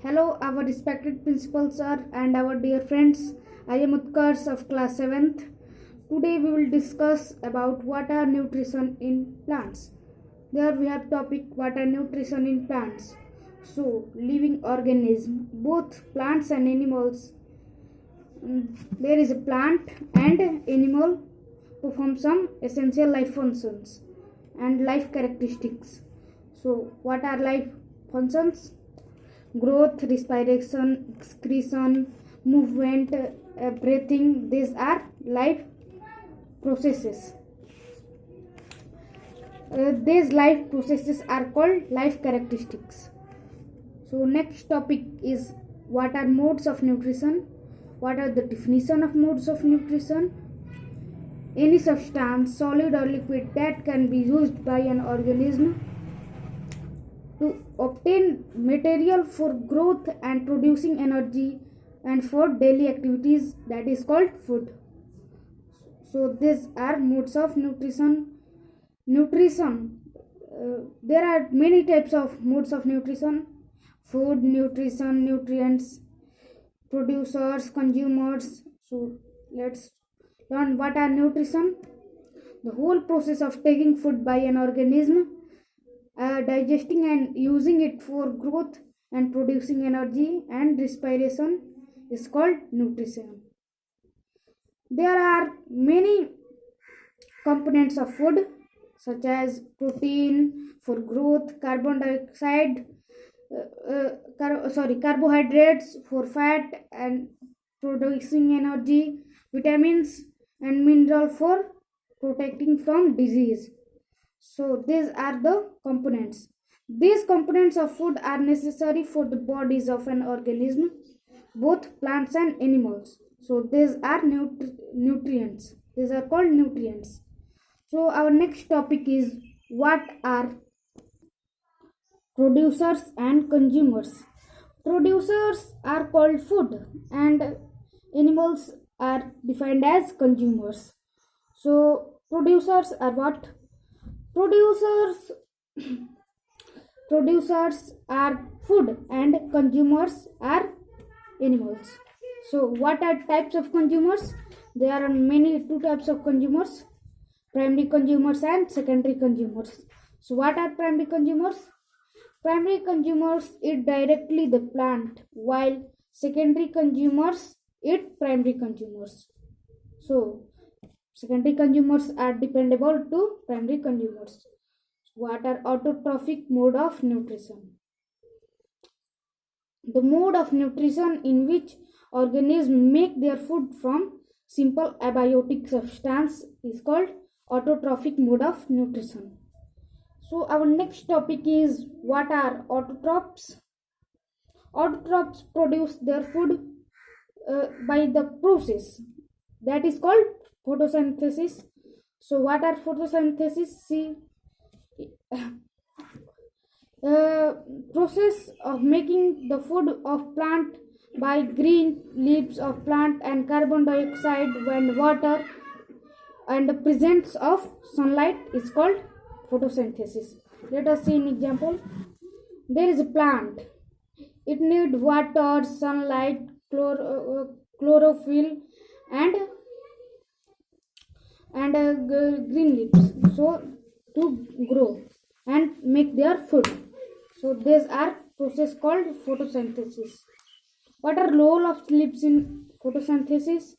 Hello, our respected principal sir and our dear friends. I am Utkarsh of class 7th. Today we will discuss about what are nutrition in plants. There we have topic what are nutrition in plants. So, living organism, both plants and animals. There is a plant and animal perform some essential life functions and life characteristics. So, what are life functions? Growth, respiration, excretion, movement, breathing, these are life processes. These life processes are called life characteristics. So next topic is what are modes of nutrition? What are the definition of modes of nutrition? Any substance, solid or liquid, that can be used by an organism to obtain material for growth and producing energy and for daily activities, that is called food. So these are modes of nutrition. There are many types of modes of nutrition: food, nutrition, nutrients, producers, consumers. So let's learn what are nutrition. The whole process of taking food by an organism, digesting and using it for growth and producing energy and respiration is called nutrition. There are many components of food such as protein for growth, carbon dioxide, carbohydrates for fat and producing energy, vitamins and mineral for protecting from disease. So these are the components. These components of food are necessary for the bodies of an organism, both plants and animals. So these are nutrients. These are called nutrients. So our next topic is what are producers and consumers. Producers are called food and animals are defined as consumers. So producers are what? Producers producers are food and consumers are animals. So what are types of consumers? There are many two types of consumers: primary consumers and secondary consumers. So what are primary consumers? Primary consumers eat directly the plant, while secondary consumers eat primary consumers. So secondary consumers are dependable to primary consumers. What are autotrophic mode of nutrition? The mode of nutrition in which organisms make their food from simple abiotic substance is called autotrophic mode of nutrition. So our next topic is what are autotrophs? Autotrophs produce their food by the process that is called photosynthesis. So what are photosynthesis? See, process of making the food of plant by green leaves of plant and carbon dioxide and water and the presence of sunlight is called photosynthesis. Let us see an example. There is a plant. It needs water, sunlight, chlorophyll and green leaves so to grow and make their food. So these are process called photosynthesis. What are role of leaves in photosynthesis?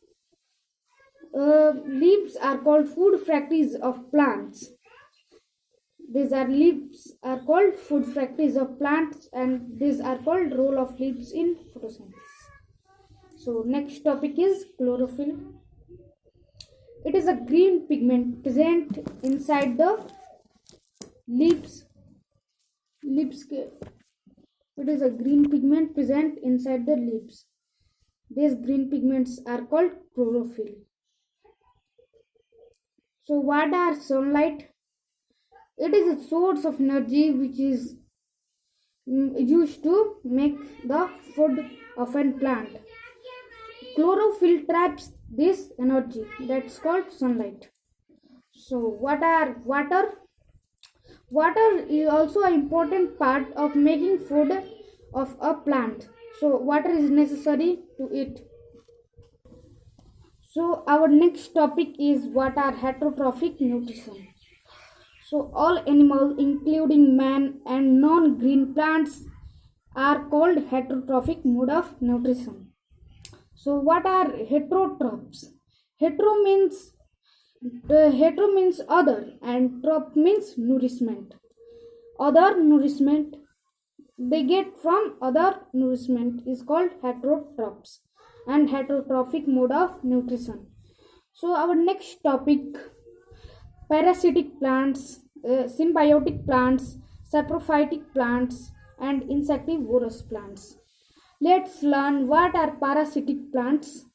Leaves are called food factories of plants. These are leaves are called food factories of plants, and these are called role of leaves in photosynthesis. So next topic is chlorophyll. It is a green pigment present inside the leaves. It is a green pigment present inside the leaves. These green pigments are called chlorophyll. So what are sunlight? It is a source of energy which is used to make the food of a plant. Chlorophyll traps this energy, that's called sunlight. So what are water? Water is also an important part of making food of a plant. So water is necessary to it. So our next topic is what are heterotrophic nutrition. So all animals including man and non-green plants are called heterotrophic mode of nutrition. So what are heterotrophs? Hetero means other and trop means nourishment. Other nourishment they get from other nourishment is called heterotrophs and heterotrophic mode of nutrition. So our next topic parasitic plants, symbiotic plants, saprophytic plants and insectivorous plants. Let's learn what are parasitic plants.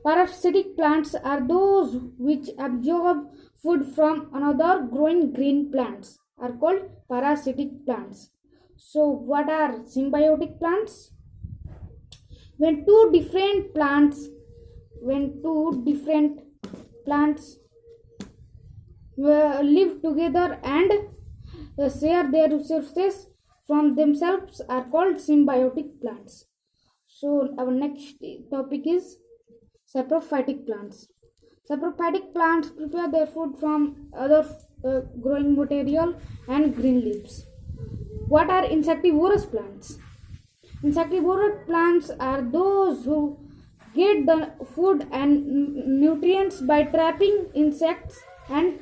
Parasitic plants are those which absorb food from another growing green plants are called parasitic plants. So what are symbiotic plants? When two different plants live together and share their resources from themselves are called symbiotic plants. So our next topic is saprophytic plants. Saprophytic plants prepare their food from other growing material and green leaves. What are insectivorous plants? Insectivorous plants are those who get the food and nutrients by trapping insects and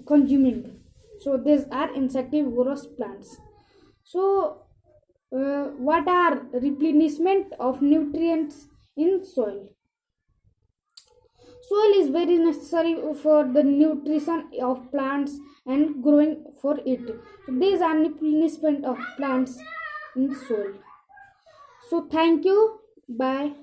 consuming. So these are insectivorous plants. So what are replenishment of nutrients in soil? Soil is very necessary for the nutrition of plants and growing for it. So these are replenishment of plants in soil. So thank you. Bye.